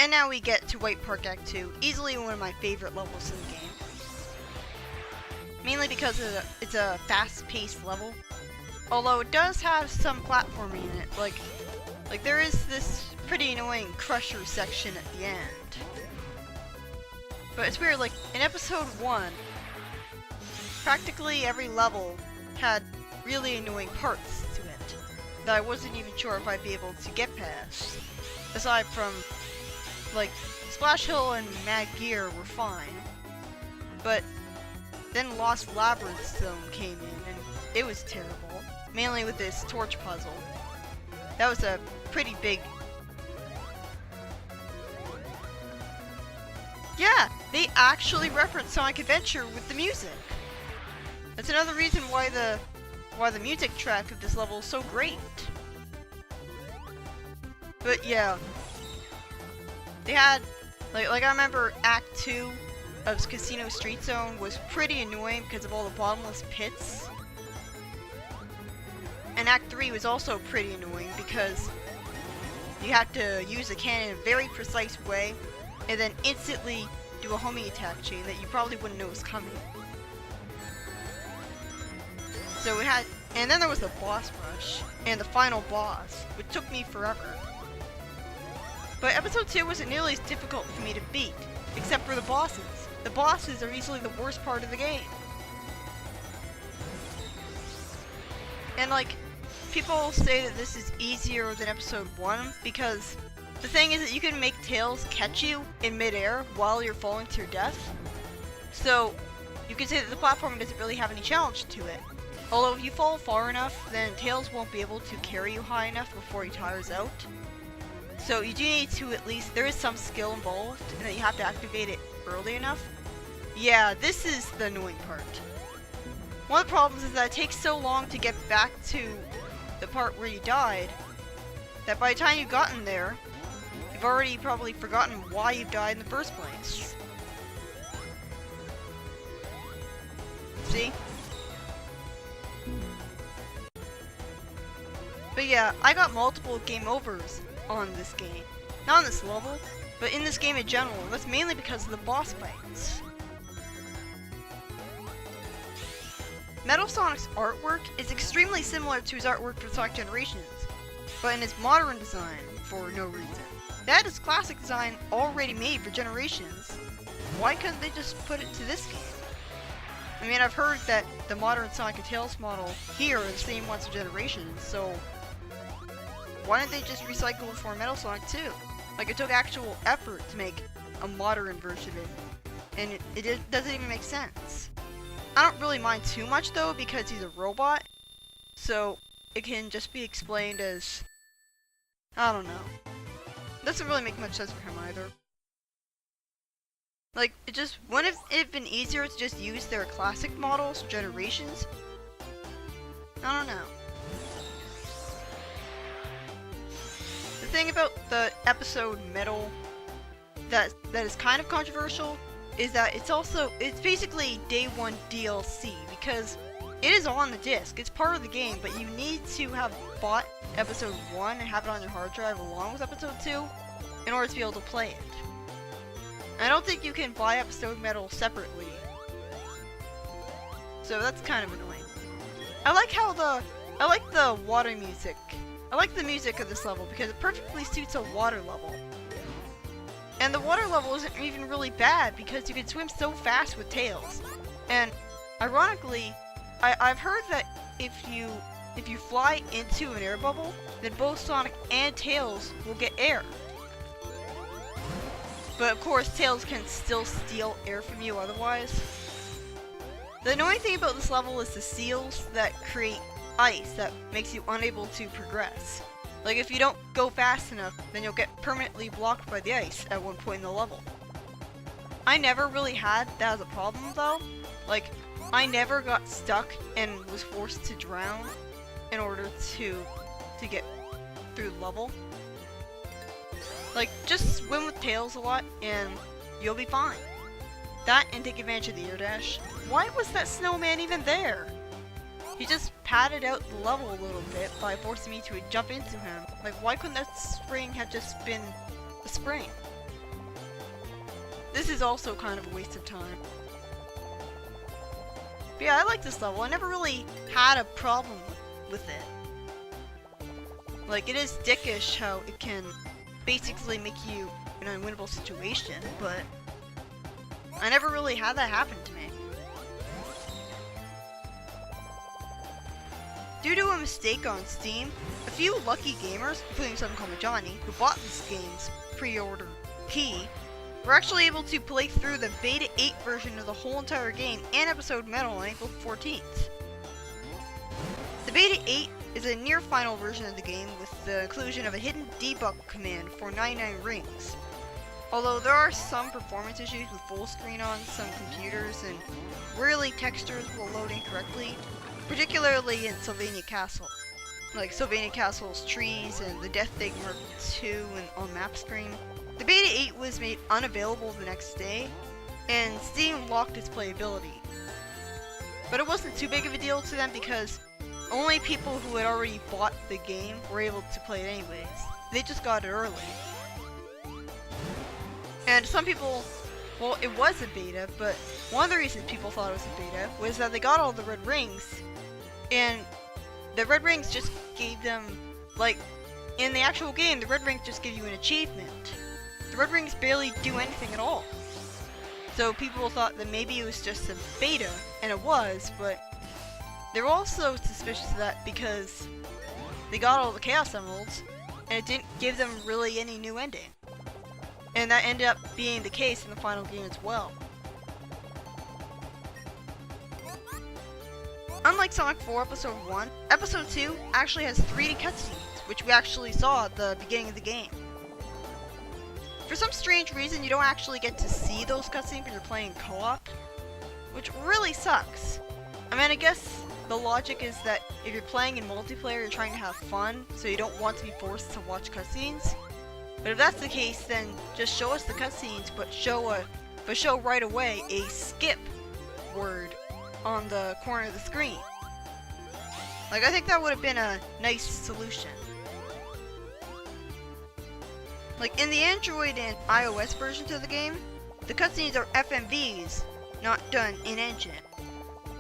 And now we get to White Park Act 2, easily one of my favorite levels in the game. Mainly because it's a fast-paced level. Although it does have some platforming in it, like there is this pretty annoying crusher section at the end. But it's weird, like in episode 1, practically every level had really annoying parts to it that I wasn't even sure if I'd be able to get past. Aside from, like, Splash Hill and Mad Gear were fine, but then Lost Labyrinth Zone came in and it was terrible, mainly with this torch puzzle. That was a pretty big... Yeah, they actually referenced Sonic Adventure with the music. That's another reason why the music track of this level is so great. But yeah, they had like I remember Act 2 of Casino Street Zone was pretty annoying because of all the bottomless pits. And Act 3 was also pretty annoying because you had to use the cannon in a very precise way and then instantly do a homing attack chain that you probably wouldn't know was coming. So we had, and then there was the boss rush and the final boss, which took me forever. But episode 2 wasn't nearly as difficult for me to beat, except for the bosses. The bosses are easily the worst part of the game. And like, people say that this is easier than episode 1 because the thing is that you can make Tails catch you in midair while you're falling to your death. So you can say that the platform doesn't really have any challenge to it. Although if you fall far enough, then Tails won't be able to carry you high enough before he tires out. So you do need to at least, there is some skill involved, and that you have to activate it early enough. Yeah, this is the annoying part. One of the problems is that it takes so long to get back to the part where you died, that by the time you've gotten there, you've already probably forgotten why you died in the first place. See? But yeah, I got multiple game overs on this game. Not on this level, but in this game in general. That's mainly because of the boss fights. Metal Sonic's artwork is extremely similar to his artwork for Sonic Generations, but in his modern design for no reason. That is classic design already made for Generations. Why couldn't they just put it to this game? I mean, I've heard that the modern Sonic and Tails model here are the same ones for Generations, so why didn't they just recycle for Metal Sonic 2? Like, it took actual effort to make a modern version of it, and it doesn't even make sense. I don't really mind too much though, because he's a robot, so it can just be explained as, I don't know. Doesn't really make much sense for him either. Like, wouldn't it have been easier to just use their classic models, Generations? I don't know. The thing about the episode Metal that is kind of controversial is that it's basically day 1 DLC because it is on the disc. It's part of the game, but you need to have bought episode 1 and have it on your hard drive along with episode 2 in order to be able to play it. I don't think you can buy episode Metal separately. So that's kind of annoying. I like the water music. I like the music of this level because it perfectly suits a water level. And the water level isn't even really bad because you can swim so fast with Tails. And ironically, I've heard that if you fly into an air bubble, then both Sonic and Tails will get air. But of course, Tails can still steal air from you otherwise. The annoying thing about this level is the seals that create ice that makes you unable to progress. Like, if you don't go fast enough, then you'll get permanently blocked by the ice at one point in the level. I never really had that as a problem though. Like, I never got stuck and was forced to drown in order to get through the level. Like, just swim with Tails a lot and you'll be fine. That and take advantage of the air dash. Why was that snowman even there? He just padded out the level a little bit by forcing me to jump into him. Like, why couldn't that spring have just been a spring? this is also kind of a waste of time. But yeah, I like this level. I never really had a problem with it. Like, it is dickish how it can basically make you in an unwinnable situation, but I never really had that happen to me. Due to a mistake on Steam, a few lucky gamers, including someone called Johnny, who bought this game's pre-order key, were actually able to play through the Beta 8 version of the whole entire game and episode Metal on April 14th. The Beta 8 is a near final version of the game with the inclusion of a hidden debug command for 99 rings. Although there are some performance issues with full screen on some computers and rarely textures will load incorrectly, particularly in Sylvania Castle. Like Sylvania Castle's trees and the Death Egg Mark II and on map screen. The Beta 8 was made unavailable the next day, and Steam locked its playability. But it wasn't too big of a deal to them because only people who had already bought the game were able to play it anyways. They just got it early. And some people, well, it was a beta, but one of the reasons people thought it was a beta was that they got all the red rings, and the red rings just gave them, like, in the actual game, the red rings just give you an achievement. The red rings barely do anything at all. So people thought that maybe it was just a beta, and it was, but they were also suspicious of that because they got all the Chaos Emeralds, and it didn't give them really any new ending. And that ended up being the case in the final game as well. Unlike Sonic 4 Episode 1, Episode 2 actually has 3D cutscenes, which we actually saw at the beginning of the game. For some strange reason, you don't actually get to see those cutscenes when you're playing co-op, which really sucks. I mean, I guess the logic is that if you're playing in multiplayer, you're trying to have fun, so you don't want to be forced to watch cutscenes. But if that's the case, then just show us the cutscenes, but show right away a skip word on the corner of the screen. Like, I think that would have been a nice solution. Like, in the Android and iOS versions of the game, the cutscenes are FMVs, not done in-engine,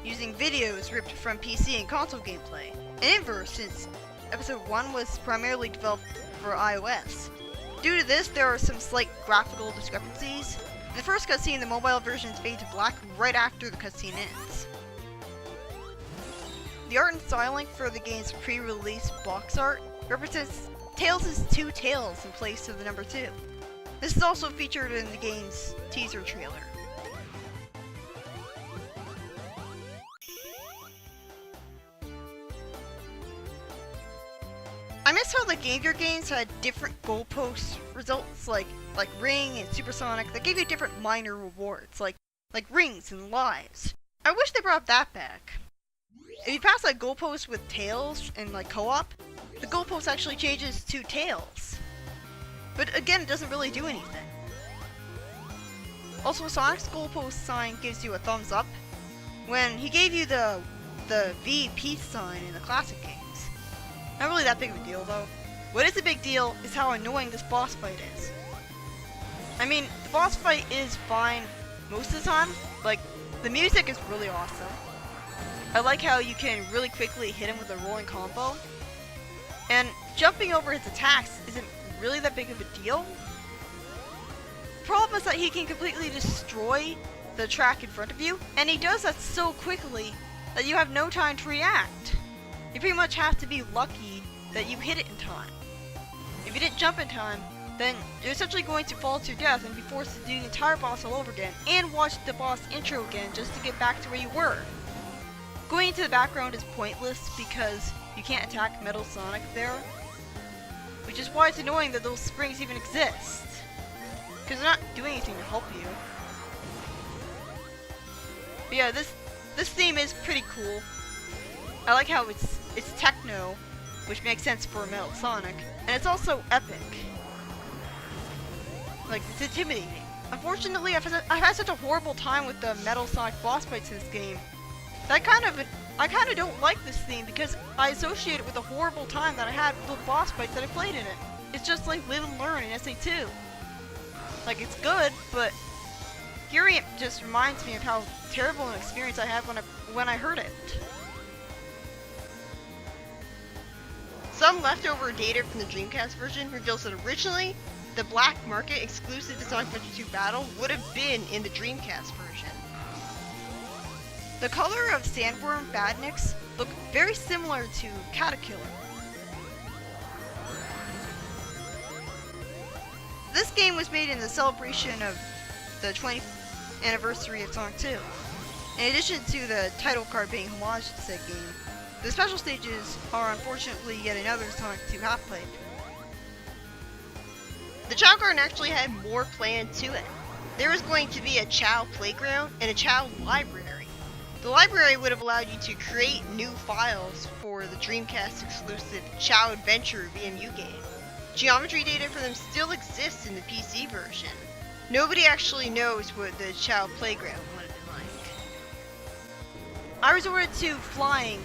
using videos ripped from PC and console gameplay, and inverse since Episode 1 was primarily developed for iOS. Due to this, there are some slight graphical discrepancies. In the first cutscene, the mobile version fades to black right after the cutscene ends. The art and styling for the game's pre-release box art represents Tails' two tails in place of the number 2. This is also featured in the game's teaser trailer. I miss how the Game Gear games had different goalpost results, like Ring and Supersonic, that gave you different minor rewards, like rings and lives. I wish they brought that back. If you pass a goalpost with Tails in like co-op, the goalpost actually changes to Tails. But again, it doesn't really do anything. Also, Sonic's goalpost sign gives you a thumbs up, when he gave you the V peace sign in the classic games. Not really that big of a deal though. What is a big deal is how annoying this boss fight is. I mean, the boss fight is fine most of the time. Like, the music is really awesome. I like how you can really quickly hit him with a rolling combo. And jumping over his attacks isn't really that big of a deal. The problem is that he can completely destroy the track in front of you, and he does that so quickly that you have no time to react. You pretty much have to be lucky that you hit it in time. If you didn't jump in time, then you're essentially going to fall to your death and be forced to do the entire boss all over again, and watch the boss intro again just to get back to where you were. Going into the background is pointless because you can't attack Metal Sonic there, which is why it's annoying that those springs even exist, because they're not doing anything to help you. But yeah, this theme is pretty cool. I like how it's techno, which makes sense for Metal Sonic, and it's also epic. Like, it's intimidating. Unfortunately, I've had such a horrible time with the Metal Sonic boss fights in this game that I kind of don't like this theme because I associate it with the horrible time that I had with the boss fights that I played in it. It's just like Live and Learn in SA2. Like, it's good, but hearing it just reminds me of how terrible an experience I had when I heard it. Some leftover data from the Dreamcast version reveals that originally, the black market exclusive to Sonic Adventure 2 Battle would have been in the Dreamcast version. The color of Sandworm Badniks look very similar to Caterpillar. This game was made in the celebration of the 20th anniversary of Sonic 2. In addition to the title card being homage to said game, the special stages are unfortunately yet another Sonic 2 half-pipe. The Chao Garden actually had more planned to it. There was going to be a Chao playground and a Chao library. The library would have allowed you to create new files for the Dreamcast exclusive Chao Adventure VMU game. Geometry data for them still exists in the PC version. Nobody actually knows what the Chao playground would have been like. I resorted to flying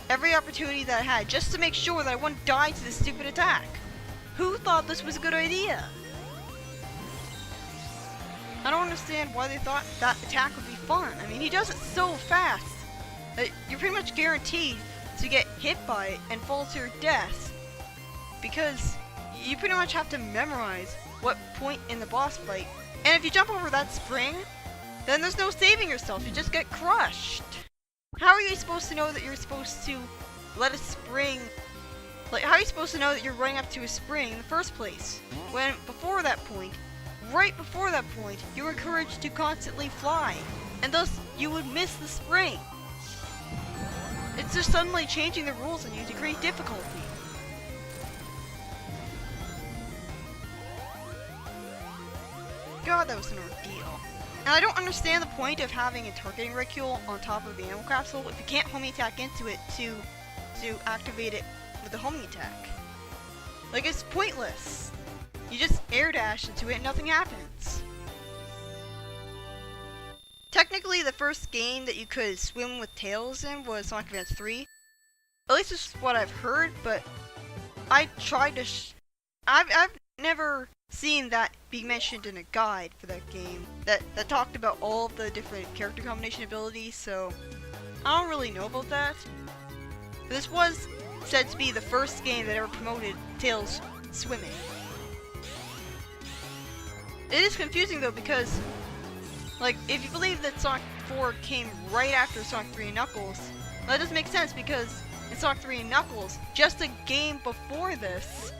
every opportunity that I had just to make sure that I wouldn't die to this stupid attack. Who thought this was a good idea? I don't understand why they thought that attack would be fun. I mean, he does it so fast that you're pretty much guaranteed to get hit by it and fall to your death, because you pretty much have to memorize what point in the boss fight. And if you jump over that spring, then there's no saving yourself, you just get crushed. How are you supposed to know that you're supposed to let a spring... Like, how are you supposed to know that you're running up to a spring in the first place? When before that point, right before that point, you were encouraged to constantly fly, and thus you would miss the spring. It's just suddenly changing the rules on you to create difficulty. God, that was an ordeal. And I don't understand the point of having a targeting reticule on top of the ammo capsule if you can't homing attack into it to activate it with a homing attack. Like, it's pointless. You just air dash into it and nothing happens. Technically, the first game that you could swim with Tails in was Sonic Advance 3. At least this is what I've heard, but I tried to I've never seen that be mentioned in a guide for that game that talked about all of the different character combination abilities, so I don't really know about that. But this was said to be the first game that ever promoted Tails swimming. It is confusing though, because like, if you believe that Sonic 4 came right after Sonic 3 and Knuckles, that doesn't make sense, because in Sonic 3 and Knuckles, just a game before this,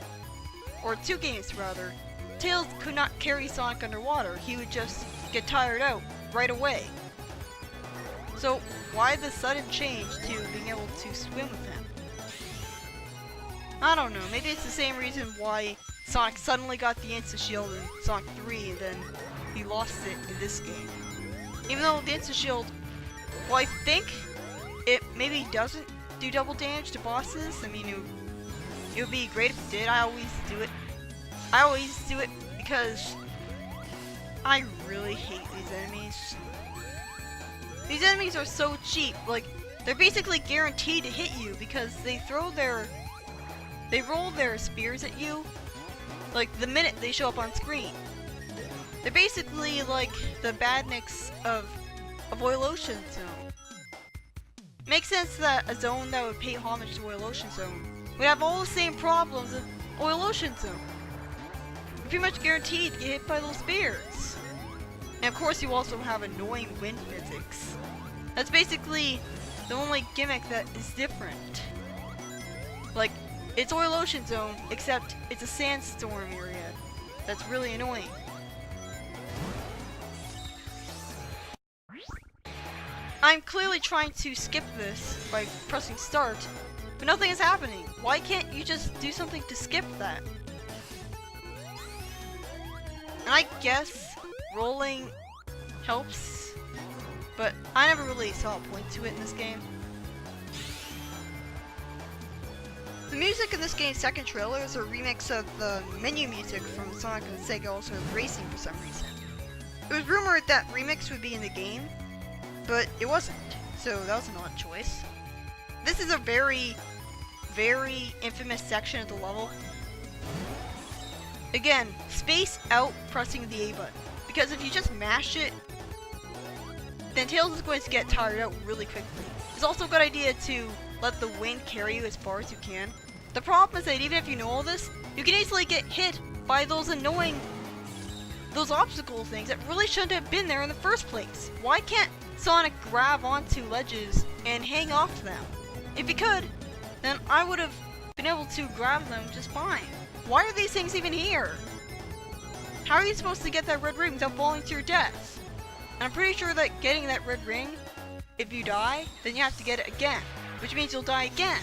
or 2 games rather, Tails could not carry Sonic underwater. He would just get tired out right away. So why the sudden change to being able to swim with him? I don't know, maybe it's the same reason why Sonic suddenly got the Insta-Shield in Sonic 3 and then he lost it in this game. Even though the Insta-Shield, well, I think it maybe doesn't do double damage to bosses. I mean, it would be great if it did. I always do it. I always do it because I really hate these enemies. These enemies are so cheap. Like, they're basically guaranteed to hit you because they roll their spears at you like the minute they show up on screen. They're basically like the Badniks of Oil Ocean Zone. Makes sense that a zone that would pay homage to Oil Ocean Zone would have all the same problems of Oil Ocean Zone. You're pretty much guaranteed to get hit by those spears. And of course you also have annoying wind physics. That's basically the only gimmick that is different. Like, it's Oil Ocean Zone, except it's a sandstorm area. That's really annoying. I'm clearly trying to skip this by pressing start, but nothing is happening. Why can't you just do something to skip that? And I guess rolling helps, but I never really saw a point to it in this game. The music in this game's second trailer is a remix of the menu music from Sonic and Sega Also Racing for some reason. It was rumored that remix would be in the game, but it wasn't, so that was an odd choice. This is a very, very infamous section of the level. Again, space out pressing the A button, because if you just mash it, then Tails is going to get tired out really quickly. It's also a good idea to let the wind carry you as far as you can. The problem is that even if you know all this, you can easily get hit by those obstacle things that really shouldn't have been there in the first place. Why can't Sonic grab onto ledges and hang off them? If he could, then I would have been able to grab them just fine. Why are these things even here? How are you supposed to get that red ring without falling to your death? And I'm pretty sure that getting that red ring, if you die, then you have to get it again, which means you'll die again.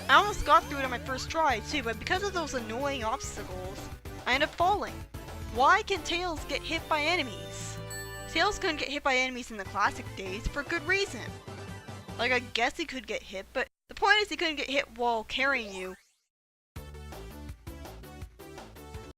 I almost got through it on my first try too, but because of those annoying obstacles, I ended up falling. Why can Tails get hit by enemies? Tails couldn't get hit by enemies in the classic days for good reason. Like, I guess he could get hit, but the point is he couldn't get hit while carrying you